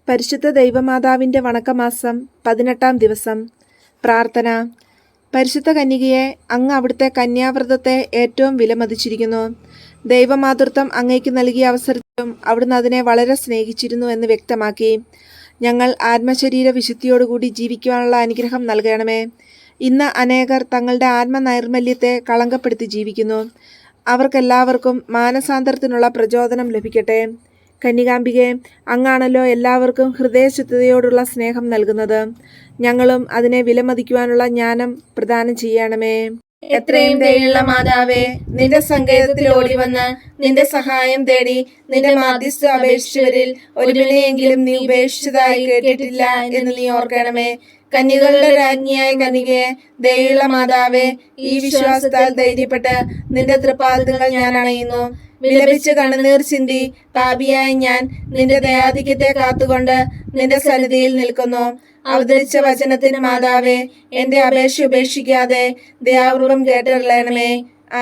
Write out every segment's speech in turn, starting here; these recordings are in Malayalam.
പരിശുദ്ധ ദൈവമാതാവിൻ്റെ വണക്കമാസം 18-ാം ദിവസം. പ്രാർത്ഥന. പരിശുദ്ധ കന്യകയെ, അങ്ങ് അവിടുത്തെ കന്യാവ്രതത്തെ ഏറ്റവും വിലമതിച്ചിരിക്കുന്നു. ദൈവമാതൃത്വം അങ്ങയ്ക്ക് നൽകിയ അവസരത്തിലും അവിടുന്ന് അതിനെ വളരെ സ്നേഹിച്ചിരുന്നു എന്ന് വ്യക്തമാക്കി. ഞങ്ങൾ ആത്മശരീര വിശുദ്ധിയോടുകൂടി ജീവിക്കുവാനുള്ള അനുഗ്രഹം നൽകണമേ. ഇന്ന് അനേകർ തങ്ങളുടെ ആത്മനൈർമല്യത്തെ കളങ്കപ്പെടുത്തി ജീവിക്കുന്നു. അവർക്കെല്ലാവർക്കും മാനസാന്തരത്തിനുള്ള പ്രചോദനം ലഭിക്കട്ടെ. കന്യകാംബികെ, അങ്ങാണല്ലോ എല്ലാവർക്കും ഹൃദയശുദ്ധതയോടുള്ള സ്നേഹം നൽകുന്നത്. ഞങ്ങളും അതിനെ വിലമതിക്കുവാനുള്ള ജ്ഞാനം പ്രദാനം ചെയ്യണമേ. എത്രയും ദയുള്ള മാതാവേ, നിന്റെ സങ്കേതത്തിൽ ഓടിവന്ന് നിന്റെ സഹായം തേടി നിന്റെ മാധ്യസ്ഥ അപേക്ഷിച്ചവരിൽ ഒരുവനെയെങ്കിലും നീ ഉപേക്ഷിച്ചതായി കേട്ടിട്ടില്ല എന്ന് നീ ഓർക്കണമേ. കന്യകളുടെ രാജ്ഞിയായ കന്യകയെ, ദയുള്ള മാതാവേ, ഈ വിശ്വാസത്താൽ ധൈര്യപ്പെട്ട് നിന്റെ തൃപ്പാദങ്ങൾ ഞാൻ അണയുന്നു. വിലപിച്ച് കണ്ണുനീർ ചിന്തി പാപിയായ ഞാൻ നിന്റെ ദയാധിക്യത്തെ കാത്തുകൊണ്ട് നിന്റെ സന്നിധിയിൽ നിൽക്കുന്നു. അവതരിച്ച വചനത്തിന് മാതാവേ, എന്റെ അപേക്ഷ ഉപേക്ഷിക്കാതെ ദയാപൂർവം കേട്ടറിയണമേ.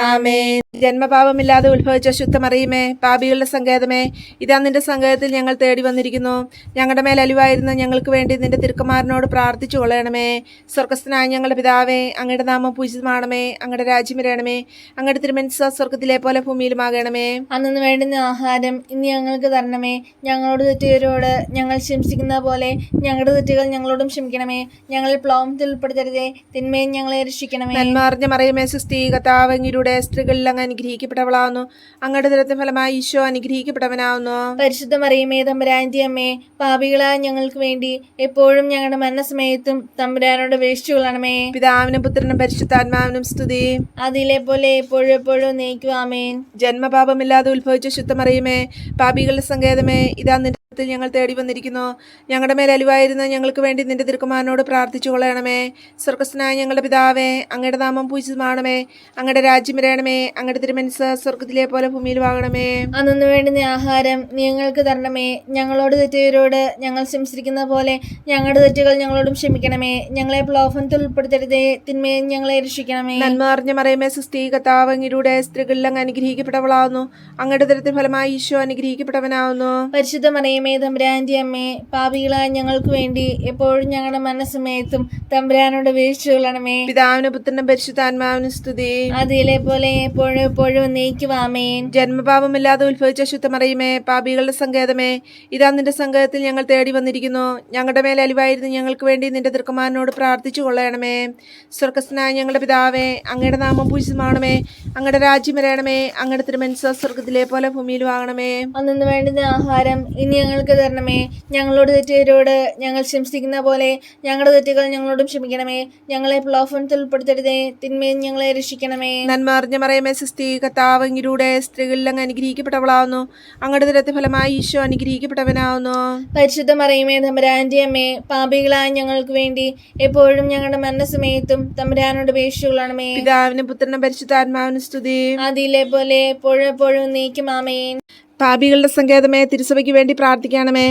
ആമേൻ. ജന്മപാപമില്ലാതെ ഉത്ഭവിച്ച ശുദ്ധമറിയുമേ, പാപികളുടെ സങ്കേതമേ, ഇതാ നിന്റെ സങ്കേതത്തിൽ ഞങ്ങൾ തേടി വന്നിരിക്കുന്നു. ഞങ്ങളുടെ മേൽ അലിവായിരുന്ന ഞങ്ങൾക്ക് വേണ്ടി നിന്റെ തിരുക്കുമാരനോട് പ്രാർത്ഥിച്ചു കൊള്ളണമേ. സ്വർഗസ്ഥനായ ഞങ്ങളുടെ പിതാവേ, അങ്ങയുടെ നാമം പൂജിതമാണമേ. അങ്ങയുടെ രാജ്യം വരണമേ. അങ്ങയുടെ തിരുമനസ്സ് സ്വർഗത്തിലെ പോലെ ഭൂമിയിലുമാകണമേ. അന്നു വേണ്ടുന്ന ആഹാരം ഇന്ന് ഞങ്ങൾക്ക് തരണമേ. ഞങ്ങളോട് തെറ്റുകാരോട് ഞങ്ങൾ ക്ഷമിക്കുന്ന പോലെ ഞങ്ങളുടെ തെറ്റുകൾ ഞങ്ങളോടും ക്ഷമിക്കണമേ. ഞങ്ങളിൽ പ്ലോമത്തിൽ ഉൾപ്പെടുത്തരുതേ, തിന്മയും ഞങ്ങളെ രക്ഷിക്കണമേ. നന്മ നിറഞ്ഞ മറിയമേ, സുസ്ഥി, കർത്താവ് അങ്ങയുടെ സ്ത്രീകളിൽ അങ്ങ് അനുഗ്രഹിക്കപ്പെട്ടവളാവുന്നു. അങ്ങയുടെ ദുരത്തിന് ഫലമായി ഈശോ അനുഗ്രഹിക്കപ്പെട്ടവനാവുന്നു. പരിശുദ്ധ മറിയമേ, തമ്പുരാന്റെ അമ്മേ, പാപികളായ ഞങ്ങൾക്ക് വേണ്ടി എപ്പോഴും ഞങ്ങളുടെ മരണസമയത്തും തമ്പുരാനോട് അപേക്ഷിച്ചുകൊള്ളണമേ. പിതാവിനും പുത്രനും പരിശുദ്ധാത്മാവിനും സ്തുതി. അതിലെ പോലെ എപ്പോഴും എപ്പോഴും നയിക്കും. ആമേൻ. ജന്മപാപമില്ലാതെ ഉത്ഭവിച്ച ശുദ്ധമറിയമേ, പാപികളുടെ സങ്കേതമേ, ഇതാ നിന്റെ ഞങ്ങൾ തേടി വന്നിരിക്കുന്നു. ഞങ്ങളുടെ മേൽ അലിവായിരുന്ന ഞങ്ങൾക്ക് വേണ്ടി നിന്റെ തിരുക്കുമാരനോട് പ്രാർത്ഥിച്ചു കൊള്ളണമേ. സ്വർഗസ്ഥനായ ഞങ്ങളുടെ പിതാവേ, അങ്ങയുടെ നാമം പൂജിതമാണമേ. അങ്ങയുടെ രാജ്യം വരണമേ. അങ്ങയുടെ തിരുമനസ്സ് സ്വർഗത്തിലെ പോലെ ഭൂമിയിലുമാകണമേ. അന്നു വേണ്ടുന്ന ആഹാരം ഞങ്ങൾക്ക് തരണമേ. ഞങ്ങളോട് തെറ്റുകാരോട് ഞങ്ങൾ ക്ഷമിച്ചിരിക്കുന്ന പോലെ ഞങ്ങളുടെ തെറ്റുകൾ ഞങ്ങളോടും ക്ഷമിക്കണമേ. ഞങ്ങളെ പ്രലോഭനത്തിൽ ഉൾപ്പെടുത്തരുതേ, തിന്മയും ഞങ്ങളെ രക്ഷിക്കണമേ. നന്മ നിറഞ്ഞ മറിയമേ, സുസ്ഥി, കർത്താവ് അങ്ങയുടെ സ്ത്രീകളിൽ അങ്ങ് അനുഗ്രഹിക്കപ്പെട്ടവളാവുന്നു. അങ്ങയുടെ ദുരത്തിന് ഫലമായി ഈശോ അനുഗ്രഹിക്കപ്പെട്ടവനാവുന്നു. പരിശുദ്ധ മറിയമേ, തമ്പുരാന്റെ അമ്മേ, പാപികളായ ഞങ്ങൾക്ക് വേണ്ടി എപ്പോഴും ഞങ്ങളുടെ മരണസമയത്തും തമ്പുരാനോട് അപേക്ഷിച്ചുകൊള്ളണമേ. പിതാവിനും പുത്രനും പരിശുദ്ധാത്മാവിനും സ്തുതി. അതിലെ പോലെ എപ്പോഴും എപ്പോഴും നയിക്കും. ആമേൻ. ജന്മപാപമില്ലാതെ ഉത്ഭവിച്ച ശുദ്ധമറിയമേ, പാപികളുടെ സങ്കേതമേ, ഇതാ നിന്റെ സങ്കേതത്തിൽ ഞങ്ങൾ തേടി വന്നിരിക്കുന്നു. ഞങ്ങളുടെ മേൽ അലിവായിരുന്നു ഞങ്ങൾക്ക് വേണ്ടി നിന്റെ തിരുക്കുമാരനോട് പ്രാർത്ഥിച്ചു കൊള്ളണമേ. സ്വർഗസ്ഥനായ ഞങ്ങളുടെ പിതാവേ, അങ്ങയുടെ നാമം പൂജിതമാണമേ. അങ്ങയുടെ രാജ്യം വരണമേ. അങ്ങയുടെ തിരുമനസ്സ് സ്വർഗത്തിലെ പോലെ ഭൂമിയിലും ആകണമേ. അന്നു വേണ്ടുന്ന ആഹാരം ഇനി ഞങ്ങൾക്ക് തരണമേ. ഞങ്ങളോട് തെറ്റുകാരോട് ഞങ്ങൾ ക്ഷമിച്ചിരിക്കുന്ന പോലെ ഞങ്ങളുടെ തെറ്റുകൾ ഞങ്ങളോടും ക്ഷമിക്കണമേ. ഞങ്ങളെ പ്രലോഭനത്തിൽ ഉൾപ്പെടുത്തരുതേ, തിന്മയും ഞങ്ങളെ രക്ഷിക്കണമേ. നന്മ നിറഞ്ഞ മറിയമേ, സുസ്ഥി, കർത്താവ് അങ്ങയുടെ സ്ത്രീകളിൽ അങ്ങ് അനുഗ്രഹിക്കപ്പെട്ടവളാവുന്നു. അങ്ങയുടെ ദുരത്തിന് ഫലമായി ഈശോ അനുഗ്രഹിക്കപ്പെട്ടവനാവുന്നു. പരിശുദ്ധ മറിയമേ, തമ്പുരാന്റെ അമ്മേ, പാപികളായ ഞങ്ങൾക്ക് വേണ്ടി എപ്പോഴും ഞങ്ങളുടെ മരണസമയത്തും തമ്പുരാനോട് അപേക്ഷിച്ചുകൊള്ളണമേ. പിതാവിനും പുത്രനും പരിശുദ്ധാത്മാവിനും സ്തുതി. അതിലെ പോലെ എപ്പോഴും എപ്പോഴും നയിക്കും. ആമേൻ. പാപികളുടെ സങ്കേതമേ, തിരുസഭയ്ക്ക് വേണ്ടി പ്രാർത്ഥിക്കണമേ.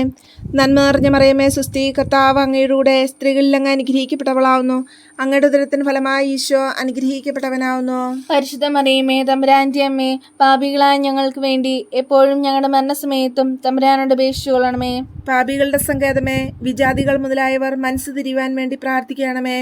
നന്മ നിറഞ്ഞ മറിയമേ, സുസ്ഥി, കർത്താവ് അങ്ങയുടെ സ്ത്രീകളിൽ അങ്ങ് അനുഗ്രഹിക്കപ്പെട്ടവളാവുന്നു. അങ്ങയുടെ ഉദരത്തിന് ഫലമായി ഈശോ അനുഗ്രഹിക്കപ്പെട്ടവനാവുന്നു. പരിശുദ്ധ മറിയമേ, തമ്പുരാന്റെ അമ്മേ, പാപികളായ ഞങ്ങൾക്ക് വേണ്ടി എപ്പോഴും ഞങ്ങളുടെ മരണസമയത്തും തമ്പുരാനോട് അപേക്ഷിച്ചുകൊള്ളണമേ. പാപികളുടെ സങ്കേതമേ, വിജാതികൾ മുതലായവർ മനസ്സ് തിരിയുവാൻ വേണ്ടി പ്രാർത്ഥിക്കണമേ.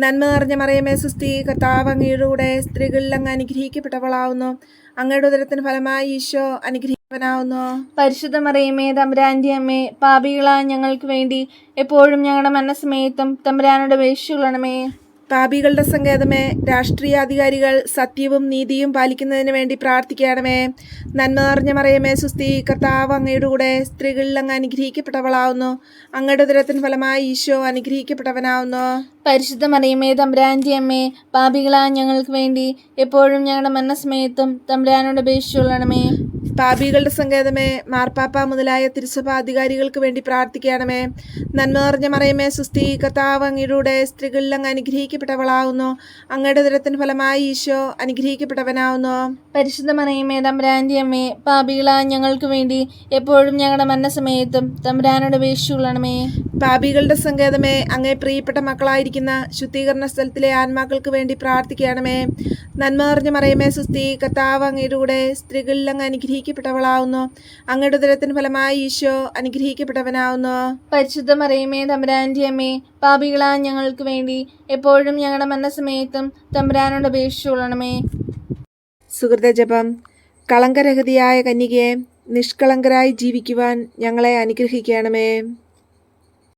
നന്മ നിറഞ്ഞ മറിയമേ, സുസ്ഥി, കർത്താവ് അങ്ങയുടെ സ്ത്രീകളിൽ അങ്ങ് അനുഗ്രഹിക്കപ്പെട്ടവളാവുന്നു. അങ്ങയുടെ ഉദരത്തിന് ഫലമായി ഈശോ അനുഗ്രഹിക്കപ്പെട്ടവനാവുന്നു. പരിശുദ്ധ മറിയമേ, തമ്പുരാന്റെ അമ്മേ, പാപികളായ ഞങ്ങൾക്ക് വേണ്ടി എപ്പോഴും ഞങ്ങളുടെ മരണസമയത്തും തമ്പുരാനോട് അപേക്ഷിച്ചുകൊള്ളണമേ. പാപികളുടെ സങ്കേതമേ, രാഷ്ട്രീയാധികാരികൾ സത്യവും നീതിയും പാലിക്കുന്നതിന് വേണ്ടി പ്രാർത്ഥിക്കണമേ. നന്മ നിറഞ്ഞ മറിയമേ, സുസ്ഥി, കർത്താവ് അങ്ങയുടെ സ്ത്രീകളിൽ അങ്ങ് അനുഗ്രഹിക്കപ്പെട്ടവളാവുന്നു. അങ്ങയുടെ ഉദരത്തിന് ഫലമായി ഈശോ അനുഗ്രഹിക്കപ്പെട്ടവനാവുന്നു. പരിശുദ്ധ മറിയമേ, തമ്പുരാന്റെ അമ്മേ, പാപികളായ ഞങ്ങൾക്ക് വേണ്ടി എപ്പോഴും ഞങ്ങളുടെ മരണസമയത്തും തമ്പുരാനോട് അപേക്ഷിച്ചുകൊള്ളണമേ. പാപികളുടെ സങ്കേതമേ, മാർപ്പാപ്പ മുതലായ തിരുസഭാധികാരികൾക്ക് വേണ്ടി പ്രാർത്ഥിക്കണമേ. നന്മ നിറഞ്ഞ മറിയമേ, സുസ്ഥി, കർത്താവ് അങ്ങയുടെ സ്ത്രീകളിൽ അങ്ങ് അനുഗ്രഹിക്കപ്പെട്ടവളാവുന്നു. അങ്ങയുടെ ഉദരത്തിന് ഫലമായി ഈശോ അനുഗ്രഹിക്കപ്പെട്ടവനാവുന്നു. പരിശുദ്ധ മറിയമേ, തമ്പുരാന്റെ അമ്മേ, പാപികളായ ഞങ്ങൾക്ക് വേണ്ടി എപ്പോഴും ഞങ്ങളുടെ മരണസമയത്തും തമ്പുരാനോട് അപേക്ഷിച്ചുകൊള്ളണമേ. പാപികളുടെ സങ്കേതമേ, അങ്ങേ പ്രിയപ്പെട്ട മക്കളായിരിക്കുന്ന ശുദ്ധീകരണ സ്ഥലത്തിലെ ആത്മാക്കൾക്ക് വേണ്ടി പ്രാർത്ഥിക്കണമേ. നന്മ നിറഞ്ഞ മറിയമേ സുസ്തി, കർത്താവ് അങ്ങയുടെ കൂടെ സ്ത്രീകളിൽ അങ്ങ് അനുഗ്രഹിക്കപ്പെട്ടവളാവുന്നു. അങ്ങയുടെ ഉദരത്തിന് ഫലമായി ഈശോ അനുഗ്രഹിക്കപ്പെട്ടവനാവുന്നു. പരിശുദ്ധ മറിയമേ തമ്പുരാന്റെ അമ്മേ, പാപികളായ ഞങ്ങൾക്ക് വേണ്ടി എപ്പോഴും ഞങ്ങളുടെ മരണസമയത്തും തമ്പുരാനോട് അപേക്ഷിച്ചുകൊള്ളണമേ. സുഹൃത ജപം. കളങ്കരഹിതയായ കന്യകയെ, നിഷ്കളങ്കരായി ജീവിക്കുവാൻ ഞങ്ങളെ അനുഗ്രഹിക്കണമേ.